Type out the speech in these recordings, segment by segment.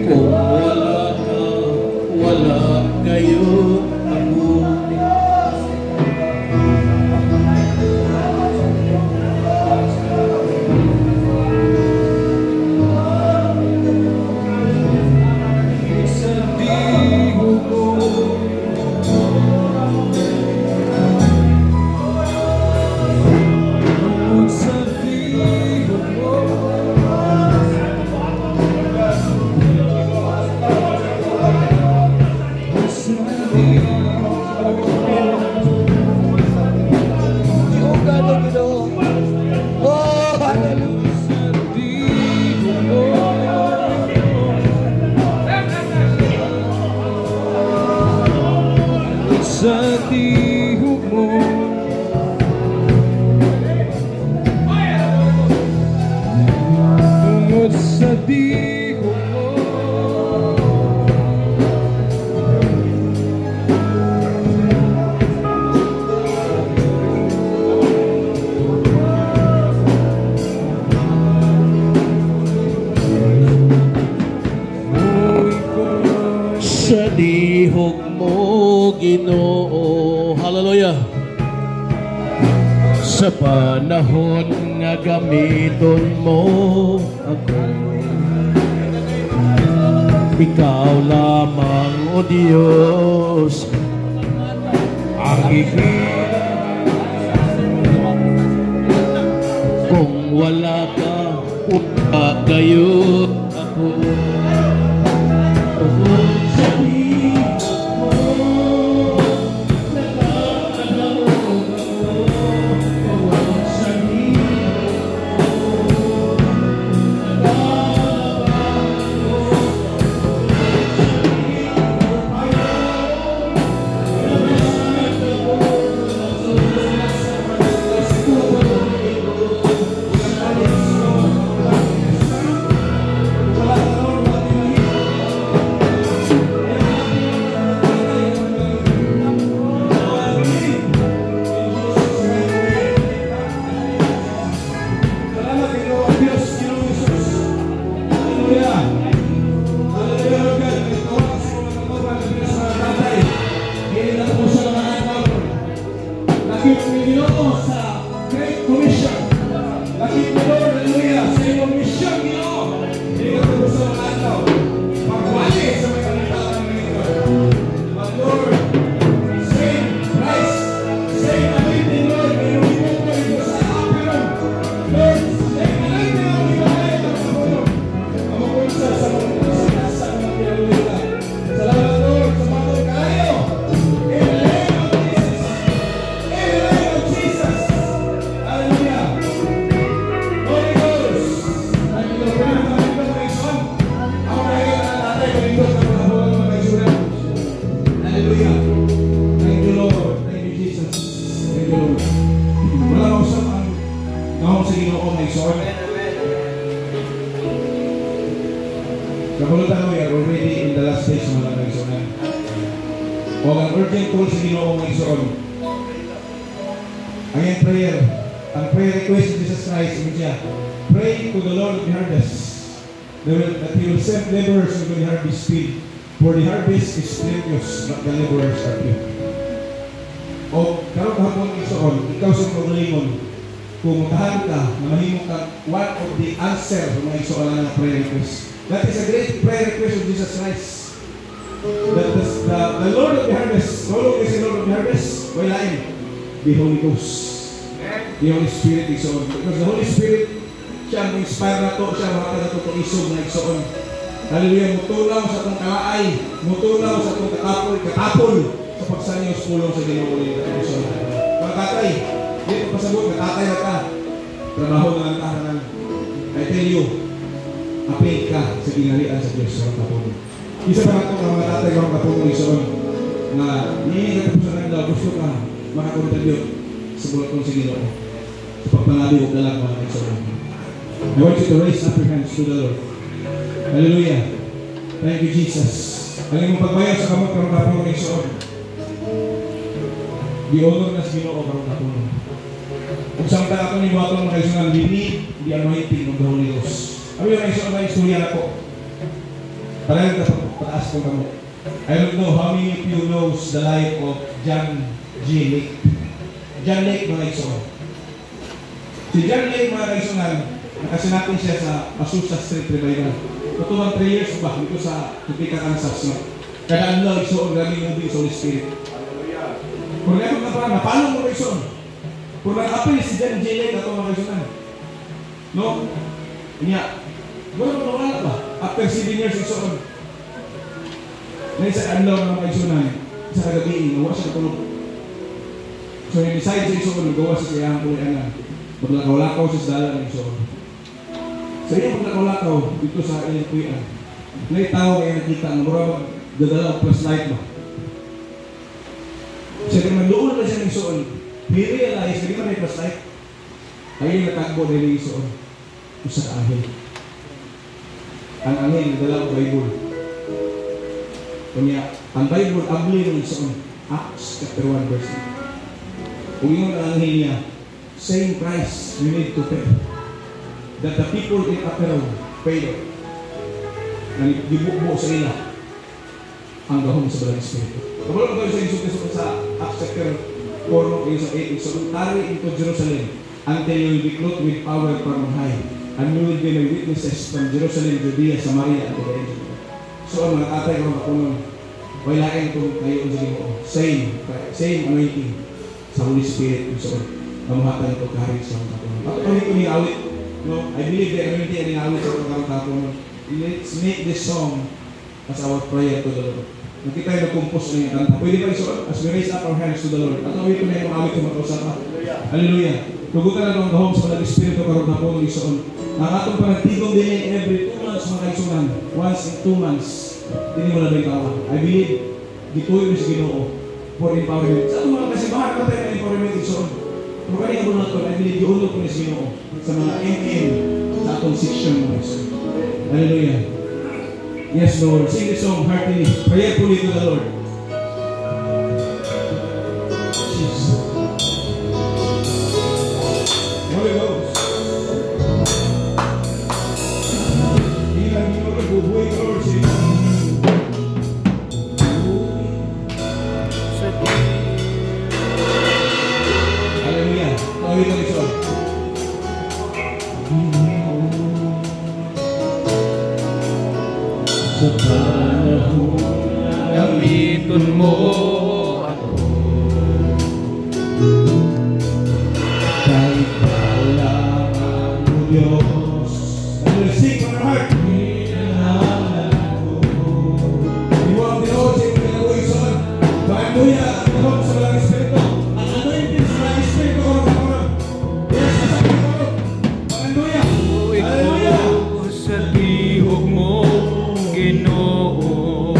Kung wala ka, wala kayo ako. Sa tihog mo, tungod sa tihog mo, sa tihog mo, Ginoo. Hallelujah. Sa panahon nga gamiton mo ako, ikaw lamang, O Diyos, ang higit. Kung wala ka, wala kayo ako. For the harvest is plenteous, but the laborers are few. O karong hapon isoon, ikaw sa paglingon, kung matahan ka, na mahimo ka one of the answer sa mga isoon na prayer request. That is a great prayer request of Jesus Christ. That the Lord of the harvest, no longer is the Lord of the harvest, why lain? The Holy Ghost. The Holy Spirit isoon. Because the Holy Spirit, siya ang inspire na to, siya ang makaka na to isog na isoon. Hallelujah, mutulaw sa itong kalaay, mutulaw sa itong katapol sa pagsanyos pulong sa Ginoo ni Kristo. Mga tatay, dito pasabot, katatay na ka, trabaho na ang tahanan. I tell you, apel ka sa ginalian sa Diyos sa kapon. Isa pa ito mga tatay, mga kapon ng isoon, na hindi ka tapos na gusto ka makakontribute sa bulakon sa Ginoo. Sa pagpangadi o dalang mga isoon. I want you to raise up your hands to the Lord. Hallelujah. Thank you, Jesus. Ang imong pagbayaw sa kamot karong kapon ng isoon. Di honor na sa Ginoo karong kapon. Kung saan ka ato ni buhaton mga isoon, di anointing ng the Holy Ghost. Ano yung istorya na po? Parang pataas ko kamo. I don't know how many of you knows the life of John G. Lake. John Lake, mga iso. Si John Lake, mga kaisonan, nakasinatin siya sa Azusa Street Revival. Tutulang 3 years ba dito sa Tupika, Kansas. No? Kada ang lang iso, ang raming movie sa Holy Spirit. Kung ngayon na parang, napalo mo kaisonan. Kung nag-apil si John G. Lake, ito mga kaisonan. No? Kanya, wala mo nawala ba? After 7 years, isoon. Ngayon sa anlaw ng mga isonan, sa kagabiin, nawa siya natulog. So, decide sa isoon, nagawa siya sa iyang kulianan. Maglakaw-lakaw siya sa dala ng isoon. Sa iyang maglakaw-lakaw, dito sa iyang kulian, may tao kaya nakita, ang mura dadala plus light ba? Siya kaya magdoon na siya ng isoon. He realized, hindi man may plus light. Ayun natakbo na yung isoon. Sa ahil. Ang angin, nadala ang Bible. Kanya, ang Bible, abli ng isoon. Acts chapter 1 verse 8. Kung yun ang angin niya, same price you need to pay. That the people in Aperol paid. Na gibukbo sa ila ang gahom sa Balang Espiritu. Kabalong kayo sa Isus sa Acts chapter 4 sa 8. So, tarry into Jerusalem until you will be clothed with power from on high. And you will be my witnesses from Jerusalem, Judea, Samaria, and the end. So, ang mga katay ko makunon, wailain itong kayo ang sige mo. Same anointing sa Holy Spirit. So, mamuhatan ito kahit sa mga kapunan. At ito ito ni awit. No? I believe the anointing ay awit sa mga kapunan. Let's make this song as our prayer to the Lord. Kung kita yung nag-compose na yung kanta, pwede ba isuot? As we raise up our hands to the Lord. At awit ko na yung awit yung makausap. Hallelujah. Tugutan na ng gahom sa mga Espiritu karoon na po ng isuot. Ang atong panagtigong din every 2 months mga kaisunan, once in 2 months, hindi mo na ba ikaw. I believe, dituloy mo si Ginoo for empowerment. Sa itong mga kasibahan ka tayo na empowerment isuon. Kung kanina mo na ito, I believe, diulog ko ni si Ginoo sa mga MM sa atong section mga isuon. Hallelujah. Yes, Lord. Sing this song heartily. Prayerfully to the Lord. Jesus. Holy Ghost. Bubuhay ka, Lord, sa hallelujah. Tawid ang iso. Sa panahon gamiton mo ako kahit wala ang Diyos. Sing from our heart. Hallelujah! Ang gahom sa Balang Espiritu. Ang anointing sa Balang Espiritu ko ang kapunan. Yes, sasabi ko. Hallelujah! Hallelujah! Sa tihog mo, Ginoo.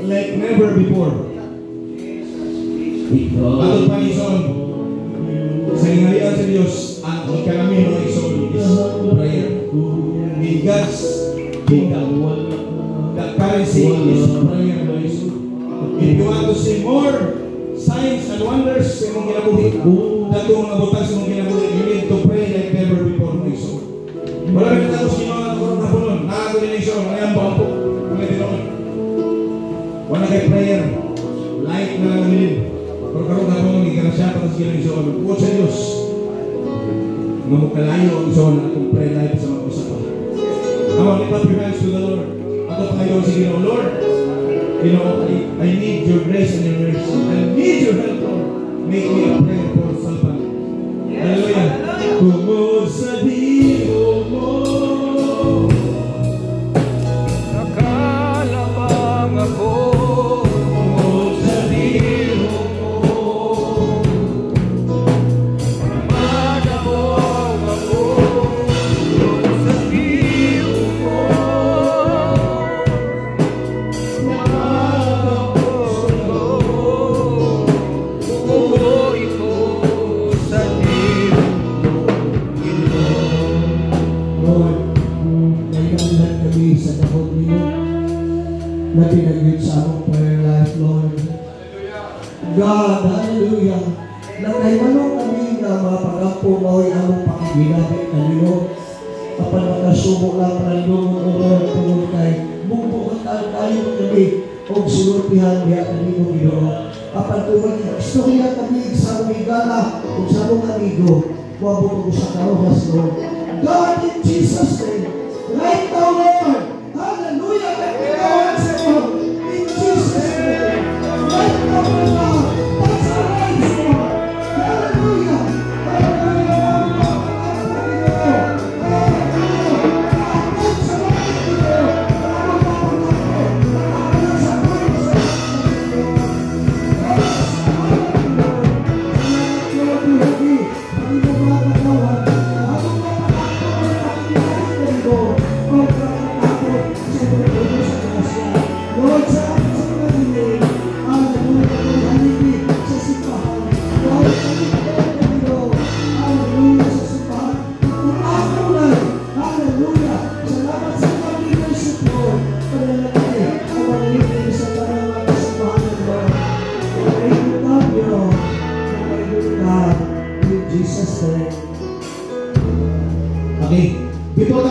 like never before. Atong Panginoon, sa ingalian sa Diyos, ang ikanami ng ison is prayer. In God's kingdom, the currency is prayer ng ison. If you want to see more signs and wonders sa imong kinabuhi, dato mga butang sa imong kinabuhi, you need to pray like never before ng ison. Wala rin tapos ginawa ng kurang hapunon, nakagawin ng ison, nayambang po, kung hindi naman. Wala kay prayer, light na lang nilin. Pero karong hapunon, hindi ka na siya patas ginawa ng ison. Bukod sa Diyos, mamukalayo ang ison na itong pray life sa mga usapa. Come on, lift up your hands to the Lord. Ako pa ngayon, sige na, Lord, you know, I need your grace and your mercy. I need your help, Lord. Make me a prayer for Salpan. Hallelujah. Tumod sa diyo mo, nakalabang ako. tumod sa diyo mo, Madabog ako sa iyo mo. Umuwi ko sa iyo. Lord, nagkakalat kami sa kahog nilo na pinagin sa among prayer life, Lord. God, hallelujah. Nagkaimanong kami na mapagampo mo'y among pakiginamit na nilo. Kapag nakasubo lang panalungon o Lord, tungod kay bumbukan tayo kami o sulurpihan niya kanino Ginoo. Kapag istorya kami sa among igala o sa among amigo, wabot ko sa karogas, Lord. God, in Jesus' name, right now, Lord, hallelujah, let me go and say, Lord, in Jesus' name, right now, Lord, touch our lives, Lord, hallelujah, hallelujah, Lord, sa akin sa mga dinig, hallelujah, hallelujah, sa simbahan. Lord, hallelujah, sa simbahan. Kung ako lang, hallelujah, salamat sa mga leadership, Lord, panalaki, ang mga leader sa mga simbahan ng Lord. Thank you, God, Lord. Thank you, God, in Jesus' name. okay. Before